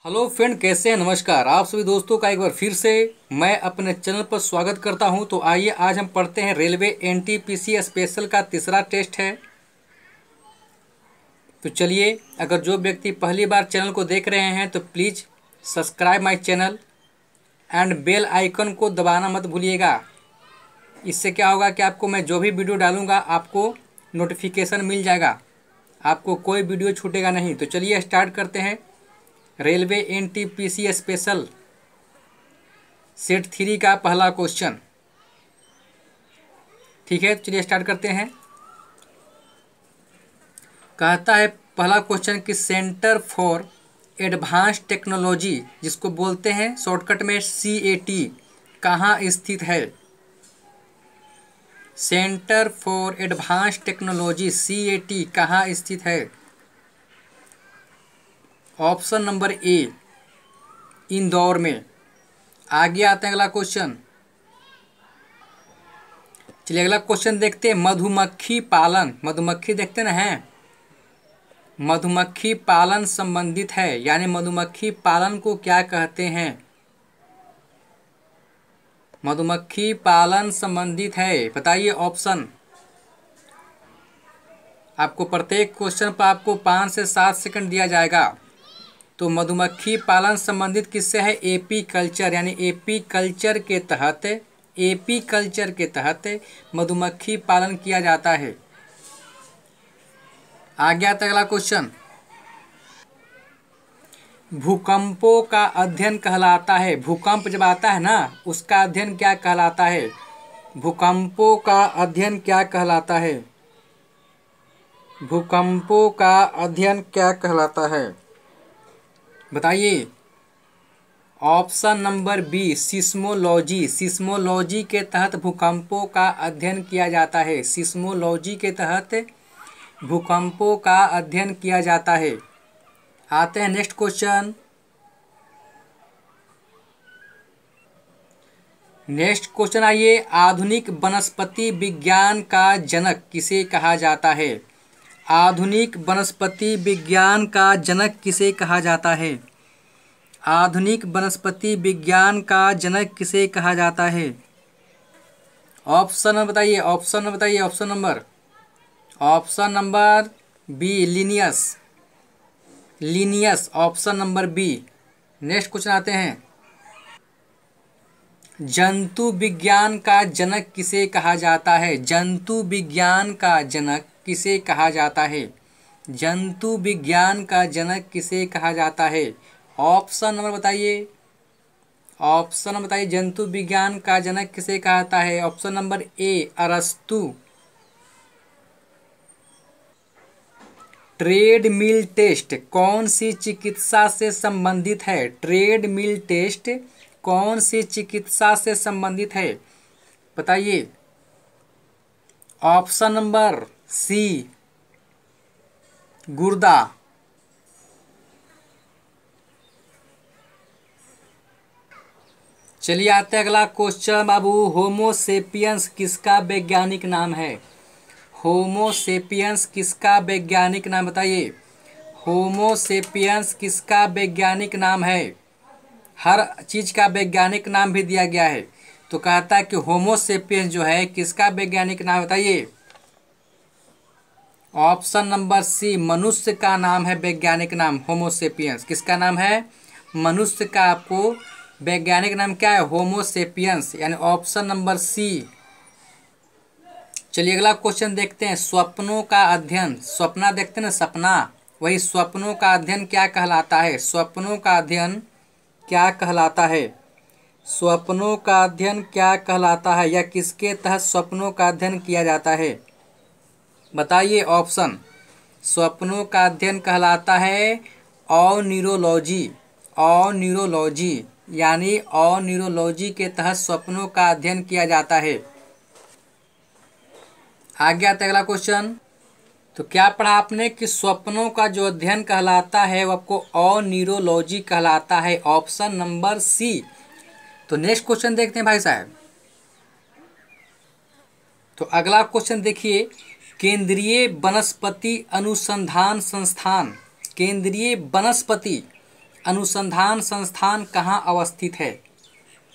Hello friend, कैसे हैं? नमस्कार। आप सभी दोस्तों का एक बार फिर से मैं अपने चैनल पर स्वागत करता हूं। तो आइए आज हम पढ़ते हैं रेलवे एनटीपीसी स्पेशल का तीसरा टेस्ट है। तो चलिए, अगर जो व्यक्ति पहली बार चैनल को देख रहे हैं तो please subscribe my channel and bell icon को दबाना मत भूलिएगा। इससे क्या होगा कि आपको मैं जो भी वीडियो डालूंगा आपको नोटिफिकेशन मिल जाएगा, आपको कोई वीडियो छूटेगा नहीं। तो चलिए स्टार्ट करते हैं। रेलवे एनटीपीसी स्पेशल सेट 3 का पहला क्वेश्चन। ठीक है, चलिए स्टार्ट करते हैं। कहता है पहला क्वेश्चन कि सेंटर फॉर एडवांस टेक्नोलॉजी, जिसको बोलते हैं शॉर्टकट में CAT, कहाँ स्थित है? Centre for advance technology CAT कहाँ स्थित है? ऑप्शन नंबर ए, इंदौर में। आगे आते हैं अगला क्वेश्चन। चलिए अगला क्वेश्चन देखते हैं। मधुमक्खी पालन, मधुमक्खी देखते ना हैं, मधुमक्खी पालन संबंधित है, यानी मधुमक्खी पालन को क्या कहते हैं? मधुमक्खी पालन संबंधित है, बताइए ऑप्शन। आपको प्रत्येक क्वेश्चन पर आपको 5 से 7 सेकंड दिया जाएगा। तो मधुमक्खी पालन संबंधित किससे है? एपी कल्चर, यानी एपी कल्चर के तहत मधुमक्खी पालन किया जाता है। आगे आता है अगला क्वेश्चन। भूकंपों का अध्ययन कहलाता है, भूकंप जब आता है ना उसका अध्ययन क्या कहलाता है? भूकंपों का अध्ययन क्या कहलाता है? भूकंपों का अध्ययन क्या कहलाता है, बताइए। Option number B, seismology. Seismology के तहत भूकंपों का अध्ययन किया जाता है। सिस्मोलॉजी के तहत भूकंपों का अध्ययन किया जाता है। आते हैं नेक्स्ट क्वेश्चन। नेक्स्ट क्वेश्चन आइए। आधुनिक वनस्पति विज्ञान का जनक किसे कहा जाता है? आधुनिक वनस्पति विज्ञान का जनक किसे कहा जाता है? आधुनिक वनस्पति विज्ञान का जनक किसे कहा जाता है? ऑप्शन बताइए, ऑप्शन बताइए। Option number B, Linnaeus. Linnaeus, option number B. Next question आते हैं। जंतु विज्ञान का जनक किसे कहा जाता है? जंतु विज्ञान का जनक किसे कहा जाता है? जंतु विज्ञान का जनक किसे कहा जाता है? ऑप्शन नंबर बताइए, ऑप्शन बताइए। जंतु विज्ञान का जनक किसे कहा जाता है? ऑप्शन नंबर ए, अरस्तु। ट्रेडमिल टेस्ट कौन सी चिकित्सा से संबंधित है? ट्रेडमिल टेस्ट कौन सी चिकित्सा से संबंधित है, बताइए। ऑप्शन नंबर सी, गुर्दा। चलिए आते हैं अगला क्वेश्चन बाबू। होमोसेपियंस किसका वैज्ञानिक नाम है? होमोसेपियंस किसका वैज्ञानिक नाम, बताइए। होमोसेपियंस किसका वैज्ञानिक नाम है? हर चीज का वैज्ञानिक नाम भी दिया गया है, तो कहता है कि होमोसेपियंस जो है किसका वैज्ञानिक नाम, बताइए। ऑप्शन नंबर सी, मनुष्य का नाम है वैज्ञानिक नाम। होमोसेपियंस किसका नाम है? मनुष्य का आपको वैज्ञानिक नाम क्या है? होमोसेपियंस, यानी ऑप्शन नंबर सी। चलिए अगला क्वेश्चन देखते हैं। स्वप्नों का अध्ययन, स्वप्ना देखते हैं ना, सपना, वही स्वप्नों का अध्ययन क्या कहलाता है? स्वप्नों का अध्ययन क्या कहलाता है? स्वप्नों का अध्ययन क्या कहलाता है, या किसके तहत स्वप्नों का अध्ययन किया जाता है, बताइए ऑप्शन। स्वप्नों का अध्ययन कहलाता है ऑन्यूरोलॉजी। ऑन्यूरोलॉजी, यानी ऑन्यूरोलॉजी के तहत स्वप्नों का अध्ययन किया जाता है। आगे आता है अगला क्वेश्चन। तो क्या पढ़ा आपने कि स्वप्नों का जो अध्ययन कहलाता है वो आपको ऑन्यूरोलॉजी कहलाता है। Option number C. तो नेक्स्ट क्वेश्चन देखते हैं भाई साहब। तो अगला क्वेश्चन देखिए। केंद्रीय वनस्पति अनुसंधान संस्थान, केंद्रीय वनस्पति अनुसंधान संस्थान कहाँ अवस्थित है?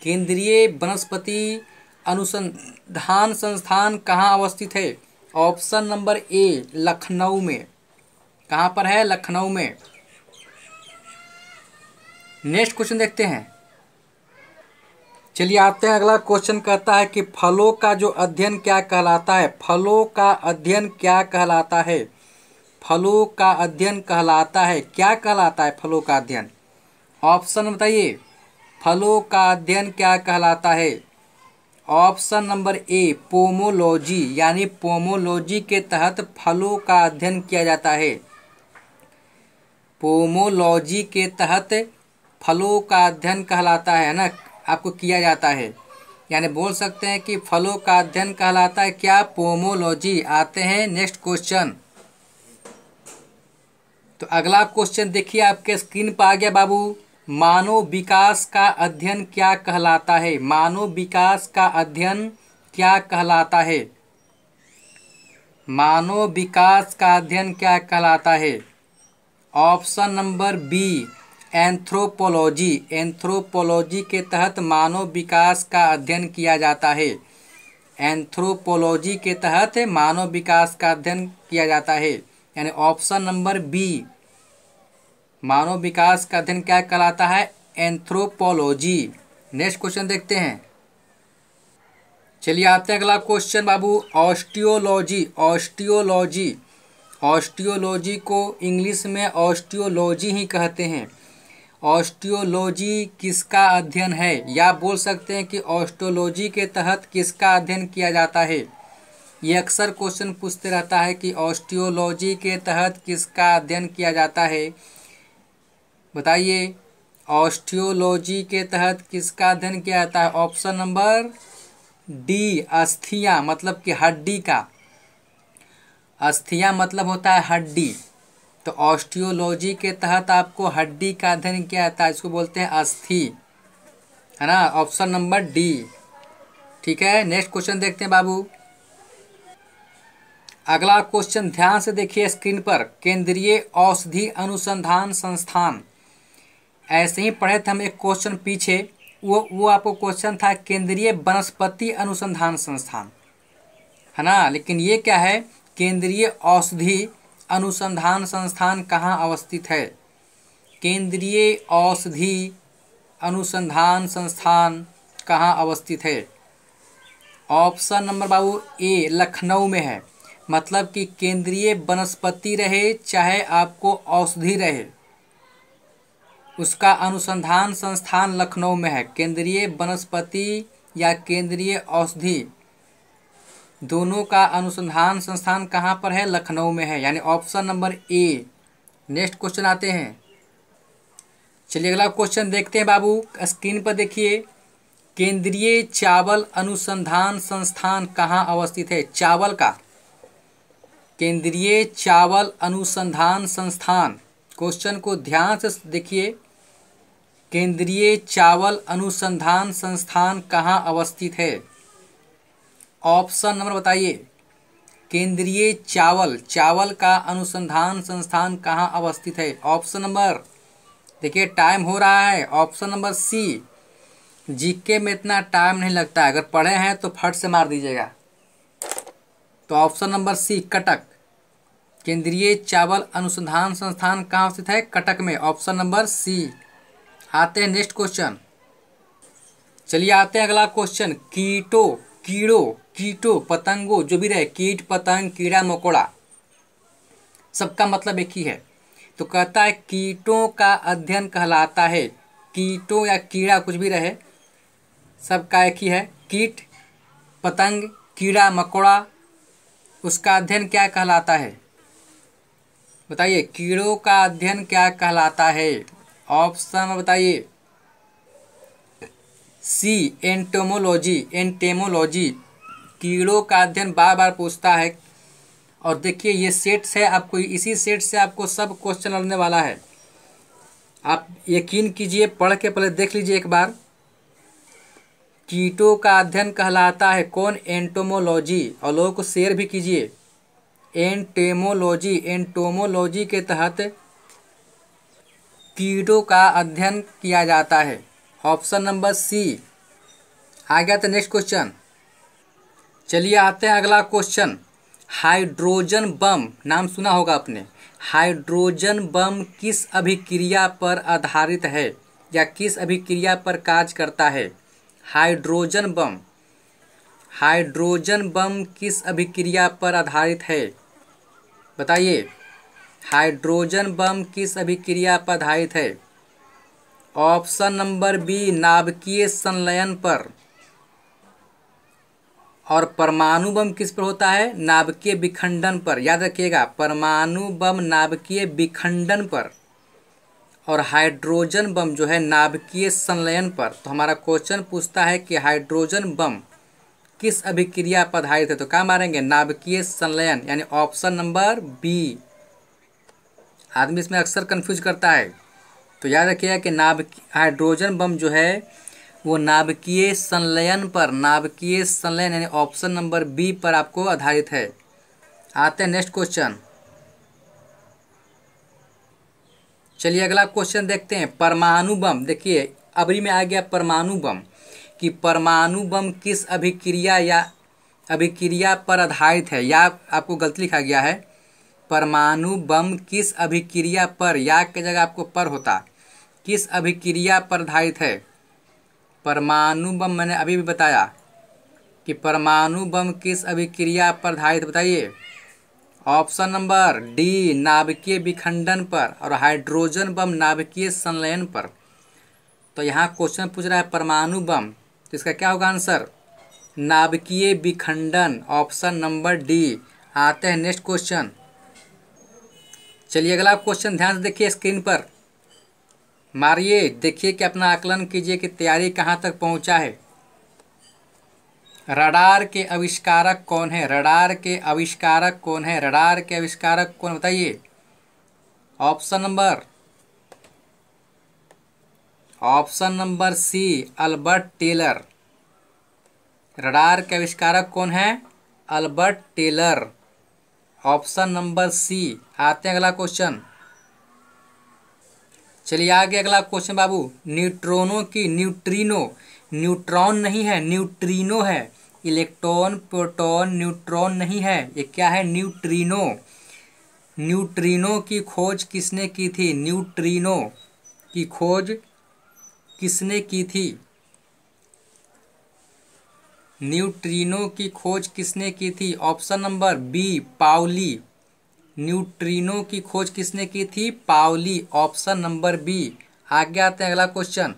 केंद्रीय वनस्पति अनुसंधान संस्थान कहाँ अवस्थित है? ऑप्शन नंबर ए, लखनऊ में। कहाँ पर है? लखनऊ में। नेक्स्ट क्वेश्चन देखते हैं। चलिए आते हैं, अगला क्वेश्चन कहता है कि फलों का जो अध्ययन क्या कहलाता है? फलों का अध्ययन क्या कहलाता है? फलों का अध्ययन कहलाता है, क्या कहलाता है फलों का अध्ययन? ऑप्शन बताइए, फलों का अध्ययन क्या कहलाता है? ऑप्शन नंबर ए, पोमोलॉजी, यानी पोमोलॉजी के तहत फलों का अध्ययन किया जाता है। पोमोलॉजी के तहत फलों का अध्ययन कहलाता है ना, आपको किया जाता है, यानी बोल सकते हैं कि फलों का अध्ययन कहलाता है क्या? पोमोलॉजी। आते हैं नेक्स्ट क्वेश्चन। तो अगला क्वेश्चन देखिए, आपके स्क्रीन पर आ गया बाबू। मानव विकास का अध्ययन क्या कहलाता है? मानव विकास का अध्ययन क्या कहलाता है? मानव विकास का अध्ययन क्या कहलाता है? Option number B, anthropology. Anthropology के तहत मानव विकास का अध्ययन किया जाता है। एंथ्रोपोलॉजी के तहत मानव विकास का अध्ययन किया जाता है, यानी ऑप्शन नंबर बी, मानव विकास का अध्ययन क्या कहलाता है? एंथ्रोपोलॉजी। नेक्स्ट क्वेश्चन देखते हैं। चलिए आते हैं अगला क्वेश्चन बाबू। ऑस्टियोलॉजी। ऑस्टियोलॉजी, ऑस्टियोलॉजी को इंग्लिश में ऑस्टियोलॉजी ही कहते हैं। ऑस्टियोलॉजी किसका अध्ययन है? या बोल सकते हैं कि ऑस्टियोलॉजी के तहत किसका अध्ययन किया जाता है? ये अक्सर क्वेश्चन पूछते रहता है कि ऑस्टियोलॉजी के तहत किसका अध्ययन किया जाता है। बताइए, ऑस्टियोलॉजी के तहत किसका अध्ययन किया जाता है? ऑप्शन नंबर डी, अस्थियां, मतलब कि हड्डी का। अस्थियां मतलब होता है हड्डी, तो ऑस्टियोलॉजी के तहत आपको हड्डी का अध्ययन किया जाता है, इसको बोलते हैं अस्थि, है ना। ऑप्शन नंबर डी, ठीक है। नेक्स्ट क्वेश्चन देखते हैं बाबू। अगला क्वेश्चन ध्यान से देखिए स्क्रीन पर। केंद्रीय औषधि अनुसंधान संस्थान, ऐसे ही पढ़े थे हम एक क्वेश्चन पीछे, वो आपको क्वेश्चन था केंद्रीय वनस्पति अनुसंधान संस्थान, है ना। लेकिन ये क्या है? केंद्रीय औषधि अनुसंधान संस्थान कहाँ अवस्थित है? केंद्रीय औषधि अनुसंधान संस्थान कहाँ अवस्थित है? ऑप्शन नंबर बाबू ए, लखनऊ में है। मतलब कि केंद्रीय वनस्पति रहे चाहे आपको औषधि रहे, उसका अनुसंधान संस्थान लखनऊ में है। केंद्रीय वनस्पति या केंद्रीय औषधि, दोनों का अनुसंधान संस्थान कहाँ पर है? लखनऊ में है, यानी option number A. Next question आते हैं। चलिए अगला क्वेश्चन देखते हैं बाबू। स्क्रीन पर देखिए, केंद्रीय चावल अनुसंधान संस्थान कहाँ अवस्थित है? चावल का, केंद्रीय चावल अनुसंधान संस्थान, क्वेश्चन को ध्यान से देखिए। केंद्रीय चावल अनुसंधान संस्थान कहाँ अवस्थित है? ऑप्शन नंबर बताइए। केंद्रीय चावल, चावल का अनुसंधान संस्थान कहाँ अवस्थित है? ऑप्शन नंबर, देखिए टाइम हो रहा है, ऑप्शन नंबर सी। जीके में इतना टाइम नहीं लगता है, अगर पढ़े हैं तो फट से मार दीजिएगा। तो ऑप्शन नंबर सी, कटक। केंद्रीय चावल अनुसंधान संस्थान कहाँ स्थित है? कटक में, ऑप्शन नंबर सी। आते हैं नेक्स्ट क्वेश्चन। चलिए आते हैं अगला क्वेश्चन। कीटों पतंगों, जो भी रहे, कीट पतंग कीड़ा मकोड़ा, सबका मतलब एक ही है। तो कहता है कीटों का अध्ययन कहलाता है। कीटों या कीड़ा कुछ भी रहे, सबका एक ही है। कीट पतंग कीड़ा मकोड़ा, उसका अध्ययन क्या कहलाता है? बताइए, कीड़ों का अध्ययन क्या कहलाता है? ऑप्शन बताइए। सी, एंटोमोलॉजी। एंटेमोलॉजी, कीड़ों का अध्ययन बार बार पूछता है। और देखिए ये सेट्स है, आपको इसी सेट से आपको सब क्वेश्चन लड़ने वाला है। आप यकीन कीजिए, पढ़ के पहले देख लीजिए एक बार। कीटों का अध्ययन कहलाता है कौन? एंटोमोलॉजी। और लोगों को शेयर भी कीजिए। एंटेमोलॉजी, एंटोमोलॉजी के तहत कीटों का अध्ययन किया जाता है? ऑप्शन नंबर सी। आ गया था नेक्स्ट क्वेश्चन। चलिए आते हैं अगला क्वेश्चन। हाइड्रोजन बम नाम सुना होगा आपने। हाइड्रोजन बम किस अभिक्रिया पर आधारित है या किस अभिक्रिया पर कार्य करता है? Hydrogen bomb. हाइड्रोजन बम किस अभिक्रिया पर आधारित है? बताइए। हाइड्रोजन बम किस अभिक्रिया पर आधारित है? ऑप्शन नंबर बी, नाभिकीय संलयन पर। और परमाणु बम किस पर होता है? नाभिकीय विखंडन पर। याद रखिएगा, परमाणु बम नाभिकीय विखंडन पर और हाइड्रोजन बम जो है नाभिकीय संलयन पर। तो हमारा क्वेश्चन पूछता है कि हाइड्रोजन बम किस अभिक्रिया पर आधारित है, तो क्या मारेंगे? नाभिकीय संलयन, यानी ऑप्शन नंबर बी। आदमी इसमें अक्सर कंफ्यूज करता है, तो याद रखिएगा कि हाइड्रोजन बम जो है वो नाभिकीय संलयन पर, नाभिकीय संलयन यानी ऑप्शन नंबर बी पर आपको आधारित है। आते हैं नेक्स्ट क्वेश्चन। चलिए अगला क्वेश्चन देखते हैं। परमाणु बम, देखिए अबरी में आ गया परमाणु बम, कि परमाणु बम किस अभिक्रिया पर आधारित है, या आपको गलती लिखा गया है। परमाणु बम किस अभिक्रिया पर, या की जगह आपको पर होता, किस अभिक्रिया पर आधारित है? परमाणु बम मैंने अभी भी बताया कि परमाणु बम किस अभिक्रिया पर आधारित, बताइए। ऑप्शन नंबर डी, नाभिकीय विखंडन पर, और हाइड्रोजन बम नाभिकीय संलयन पर। तो यहाँ क्वेश्चन पूछ रहा है परमाणु बम, तो इसका क्या होगा आंसर? नाभिकीय विखंडन, ऑप्शन नंबर डी। आते हैं नेक्स्ट क्वेश्चन। चलिए अगला क्वेश्चन ध्यान से देखिए, स्क्रीन पर मारिए, देखिए कि अपना आकलन कीजिए कि तैयारी कहाँ तक पहुँचा है। रडार के आविष्कारक कौन है? रडार के आविष्कारक कौन है? रडार के आविष्कारक कौन, बताइए। Option number C, Albert Taylor. Radar के आविष्कारक कौन है? Albert Taylor, option number C. आते हैं अगला क्वेश्चन। चलिए आगे अगला क्वेश्चन बाबू। न्यूट्रॉनों की, न्यूट्रॉन नहीं है, न्यूट्रिनो है। इलेक्ट्रॉन, प्रोटॉन, न्यूट्रॉन नहीं है, ये क्या है? न्यूट्रिनो। न्यूट्रिनो की खोज किसने की थी? न्यूट्रिनो की खोज किसने की थी? न्यूट्रिनो की खोज किसने की थी? Option number B, Pauli. Neutrino की खोज किसने की थी? Pauli, option number B. आगे आते हैं अगला क्वेश्चन।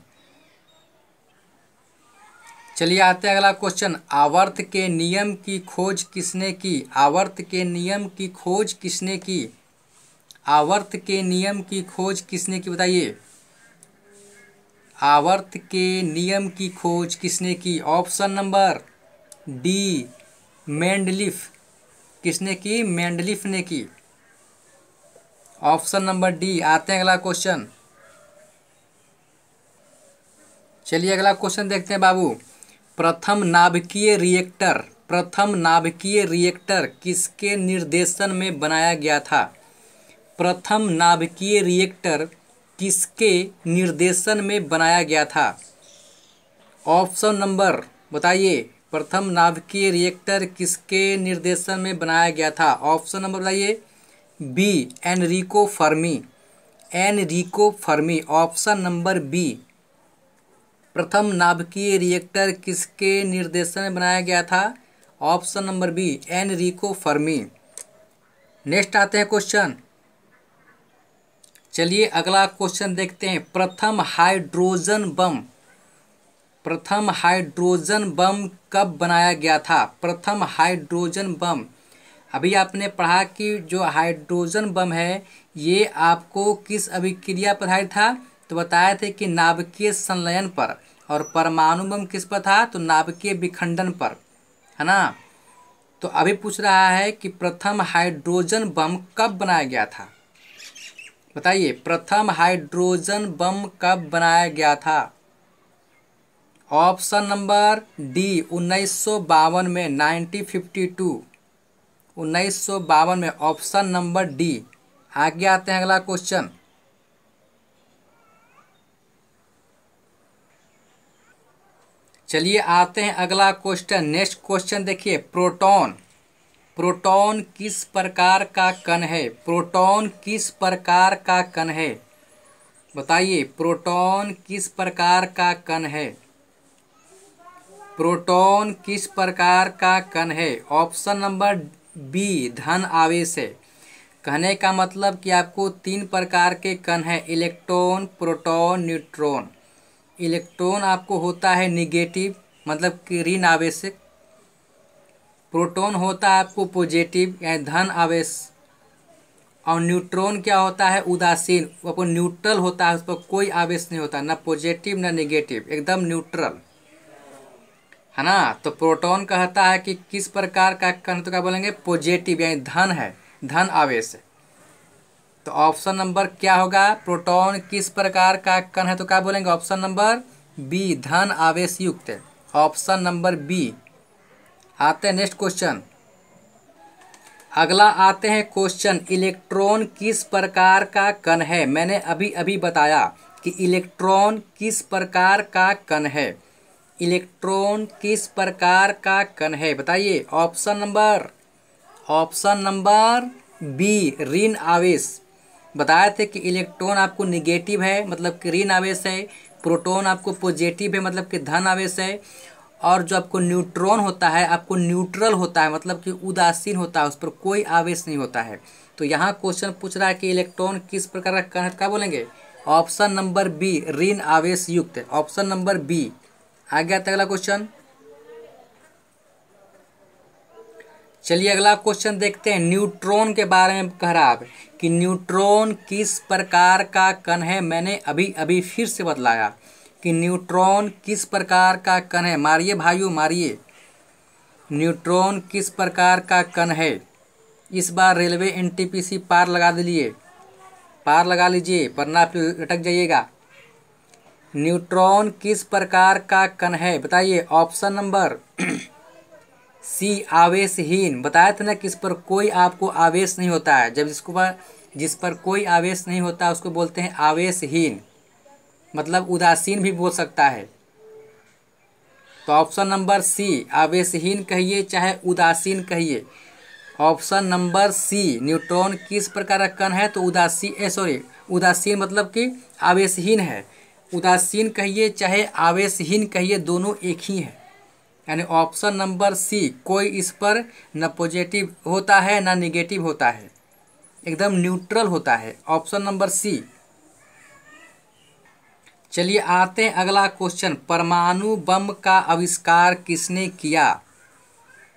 चलिए आते हैं अगला क्वेश्चन। आवर्त के नियम की खोज किसने की? आवर्त के नियम की खोज किसने की? आवर्त के नियम की खोज किसने की, बताइए। आवर्त के नियम की खोज किसने की? Option number D, Mendeleev. किसने की? मेंडलीफ ने की, ऑप्शन नंबर डी। आते हैं अगला क्वेश्चन। चलिए अगला क्वेश्चन देखते हैं बाबू। प्रथम नाभिकीय रिएक्टर किसके निर्देशन में बनाया गया था? प्रथम नाभिकीय रिएक्टर किसके निर्देशन में बनाया गया था? ऑप्शन नंबर बताइए। प्रथम नाभिकीय रिएक्टर किसके निर्देशन में बनाया गया था? ऑप्शन नंबर बताइए। B, Enrico Fermi. Enrico Fermi, option number B. प्रथम नाभिकीय रिएक्टर किसके निर्देशन में बनाया गया था? Option number B, Enrico Fermi. Next आते हैं क्वेश्चन। चलिए अगला क्वेश्चन देखते हैं। प्रथम हाइड्रोजन बम कब बनाया गया था? प्रथम हाइड्रोजन बम, अभी आपने पढ़ा कि जो हाइड्रोजन बम है ये आपको किस अभिक्रिया पर आधारित था, तो बताए थे कि नाभिकीय संलयन पर। और परमाणु बम किस पर था? तो नाभिकीय विखंडन पर, है ना। तो अभी पूछ रहा है कि प्रथम हाइड्रोजन बम कब बनाया गया था, बताइए। प्रथम हाइड्रोजन बम कब बनाया गया था? ऑप्शन नंबर डी, 1952 में, 1952, 1952 में, ऑप्शन नंबर डी। आगे आते हैं अगला क्वेश्चन। चलिए आते हैं अगला क्वेश्चन। नेक्स्ट क्वेश्चन देखिए, प्रोटॉन। प्रोटॉन किस प्रकार का कण है? प्रोटॉन किस प्रकार का कण है? बताइए, प्रोटॉन किस प्रकार का कण है? प्रोटॉन किस प्रकार का कण है? ऑप्शन नंबर बी, धन आवेश है। कहने का मतलब कि आपको 3 प्रकार के कण हैं, इलेक्ट्रॉन, प्रोटॉन, न्यूट्रॉन। इलेक्ट्रॉन आपको होता है निगेटिव, मतलब कि ऋण आवेशित। प्रोटॉन होता है आपको पॉजिटिव यानी धन आवेश। और न्यूट्रॉन क्या होता है? उदासीन, वो न्यूट्रल होता है, उस पर कोई आवेश नहीं होता, ना पॉजिटिव ना नेगेटिव, एकदम न्यूट्रल है ना। तो प्रोटॉन कहता है कि किस प्रकार का कण, तो क्या बोलेंगे? पॉजिटिव यानी धन है, धन आवेश है। तो ऑप्शन नंबर क्या होगा? प्रोटॉन किस प्रकार का कण है, तो क्या बोलेंगे? ऑप्शन नंबर बी, धन आवेश युक्त है। Option number B. आते हैं नेक्स्ट क्वेश्चन। अगला आते हैं क्वेश्चन, इलेक्ट्रॉन किस प्रकार का कण है? मैंने अभी अभी बताया कि इलेक्ट्रॉन किस प्रकार का कण है। इलेक्ट्रॉन किस प्रकार का कण है? बताइए। ऑप्शन नंबर बी, ऋण आवेश। बताए थे कि इलेक्ट्रॉन आपको निगेटिव है, मतलब कि ऋण आवेश है। प्रोटॉन आपको पॉजिटिव है, मतलब कि धन आवेश है। और जो आपको न्यूट्रॉन होता है, आपको न्यूट्रल होता है, मतलब कि उदासीन होता है, उस पर कोई आवेश नहीं होता है। तो यहाँ क्वेश्चन पूछ रहा है कि इलेक्ट्रॉन किस प्रकार का कण है, क्या बोलेंगे? ऑप्शन नंबर बी, ऋण आवेश युक्त है। Option number B. आ गया था अगला क्वेश्चन। चलिए अगला क्वेश्चन देखते हैं। न्यूट्रॉन के बारे में कह रहा है कि न्यूट्रॉन किस प्रकार का कण है। मैंने अभी अभी फिर से बतलाया कि न्यूट्रॉन किस प्रकार का कण है। मारिए भाइयों, मारिए। न्यूट्रॉन किस प्रकार का कण है? इस बार रेलवे एनटीपीसी पार लगा दिलिए, पार लगा लीजिए, वरना फिर अटक जाइएगा। न्यूट्रॉन किस प्रकार का कण है? बताइए। ऑप्शन नंबर सी, आवेशहीन। बताया था ना कि इस पर कोई आपको आवेश नहीं होता है। जब जिस पर कोई आवेश नहीं होता उसको बोलते हैं आवेशहीन, मतलब उदासीन भी बोल सकता है। तो ऑप्शन नंबर सी, आवेशहीन कहिए चाहे उदासीन कहिए। ऑप्शन नंबर सी, न्यूट्रॉन किस प्रकार का कण है? तो उदासीन मतलब कि आवेशहीन है। उदासीन कहिए चाहे आवेशहीन कहिए, दोनों एक ही है। यानी ऑप्शन नंबर सी, कोई इस पर न पॉजिटिव होता है ना निगेटिव होता है, एकदम न्यूट्रल होता है। Option number C. चलिए आते हैं अगला क्वेश्चन। परमाणु बम का आविष्कार किसने किया?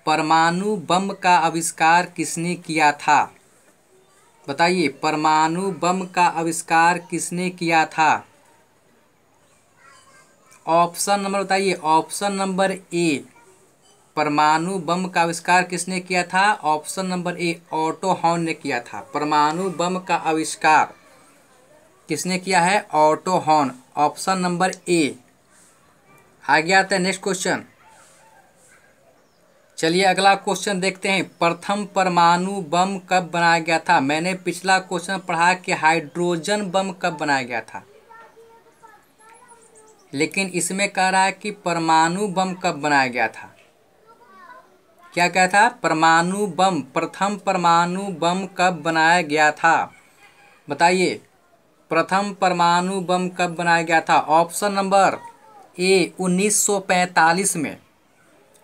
परमाणु बम का आविष्कार किसने किया था? बताइए, परमाणु बम का आविष्कार किसने किया था? ऑप्शन नंबर बताइए। ऑप्शन नंबर ए, परमाणु बम का आविष्कार किसने किया था? Option number A, auto horn ने किया था। परमाणु बम का आविष्कार किसने किया है? Auto horn. Option number A. आगे आता है नेक्स्ट क्वेश्चन। चलिए अगला क्वेश्चन देखते हैं। प्रथम परमाणु बम कब बनाया गया था? मैंने पिछला क्वेश्चन पढ़ा कि हाइड्रोजन बम कब बनाया गया था, लेकिन इसमें कह रहा है कि परमाणु बम कब बनाया गया था। क्या कहा था? परमाणु बम, प्रथम परमाणु बम कब बनाया गया था? बताइए, प्रथम परमाणु बम कब बनाया गया था? ऑप्शन नंबर ए, 1945 में।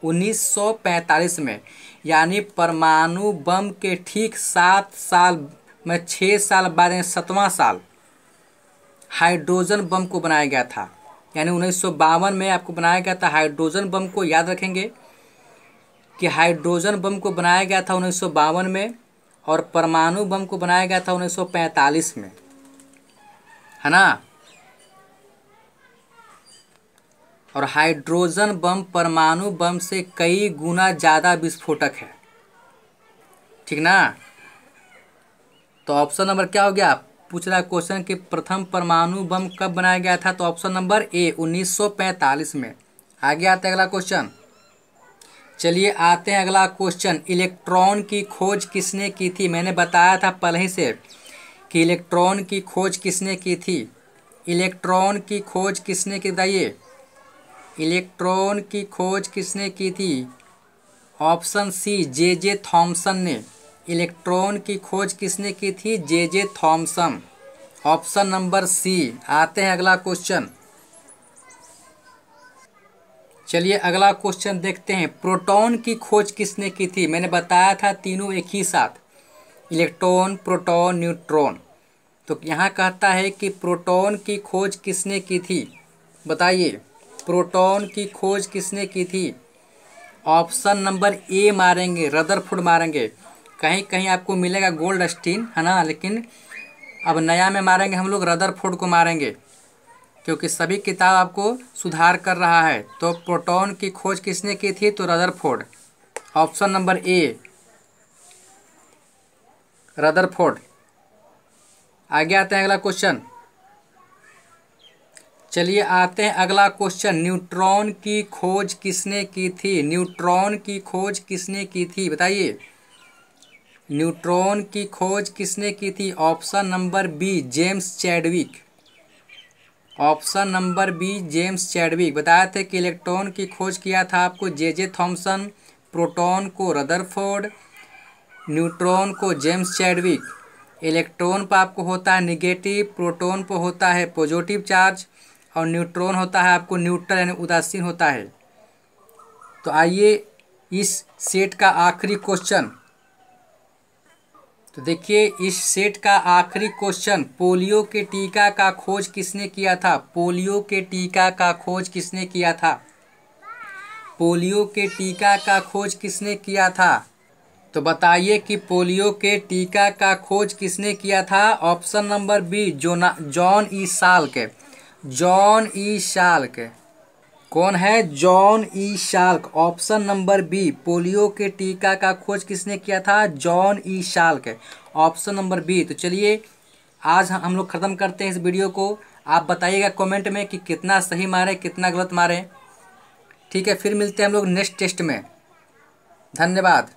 1945 में, यानी परमाणु बम के ठीक 7 साल में 6 साल बाद, 7वां साल हाइड्रोजन बम को बनाया गया था। यानी 1952 में आपको बनाया गया था हाइड्रोजन बम को। याद रखेंगे कि हाइड्रोजन बम को बनाया गया था 1952 में, और परमाणु बम को बनाया गया था 1945 में, है ना। और हाइड्रोजन बम परमाणु बम से कई गुना ज़्यादा विस्फोटक है, ठीक ना। तो ऑप्शन नंबर क्या हो गया? पूछ रहा है क्वेश्चन कि प्रथम परमाणु बम कब बनाया गया था, तो ऑप्शन नंबर ए, 1945 में। आगे आता है अगला क्वेश्चन। चलिए आते हैं अगला क्वेश्चन। इलेक्ट्रॉन की खोज किसने की थी? मैंने बताया था पहले ही से कि इलेक्ट्रॉन की खोज किसने की थी। इलेक्ट्रॉन की खोज किसने की, बताइए। इलेक्ट्रॉन की खोज किसने की थी? ऑप्शन सी जे थॉमसन ने। इलेक्ट्रॉन की खोज किसने की थी? J Thomson. Option number C. आते हैं अगला क्वेश्चन। चलिए अगला क्वेश्चन देखते हैं। प्रोटॉन की खोज किसने की थी? मैंने बताया था तीनों एक ही साथ, इलेक्ट्रॉन, प्रोटॉन, न्यूट्रॉन। तो यहाँ कहता है कि प्रोटॉन की खोज किसने की थी? बताइए, प्रोटॉन की खोज किसने की थी? ऑप्शन नंबर ए मारेंगे, रदरफोर्ड मारेंगे। कहीं कहीं आपको मिलेगा गोल्डस्टीन, है ना, लेकिन अब नया में मारेंगे हम लोग रदरफोर्ड को मारेंगे, क्योंकि सभी किताब आपको सुधार कर रहा है। तो प्रोटॉन की खोज किसने की थी? तो Rutherford. Option number A, Rutherford. आगे आते हैं अगला क्वेश्चन। चलिए आते हैं अगला क्वेश्चन। न्यूट्रॉन की खोज किसने की थी? न्यूट्रॉन की खोज किसने की थी? बताइए, न्यूट्रॉन की खोज किसने की थी? Option number B, James Chadwick. Option number B, James Chadwick. बताया थे कि इलेक्ट्रॉन की खोज किया था आपको जे थॉमसन, प्रोटॉन को रदरफोर्ड, न्यूट्रॉन को जेम्स चैडविक। इलेक्ट्रॉन पर आपको होता है निगेटिव, प्रोटॉन पर होता है पॉजिटिव चार्ज, और न्यूट्रॉन होता है आपको न्यूट्रल यानी उदासीन होता है। तो आइए इस सेट का आखिरी क्वेश्चन। तो देखिए इस सेट का आखिरी क्वेश्चन, पोलियो के टीका का खोज किसने किया था? पोलियो के टीका का खोज किसने किया था? पोलियो के टीका का खोज किसने किया था? तो बताइए कि पोलियो के टीका का खोज किसने किया था? Option number B, John E Salk. John E Salk. कौन है? John E Salk. Option number B, polio के टीका का खोज किसने किया था? John E Salk. Option number B. तो चलिए आज हम लोग ख़त्म करते हैं इस वीडियो को। आप बताइएगा कमेंट में कि कितना सही मारे कितना गलत मारे। ठीक है, फिर मिलते हैं हम लोग नेक्स्ट टेस्ट में। धन्यवाद।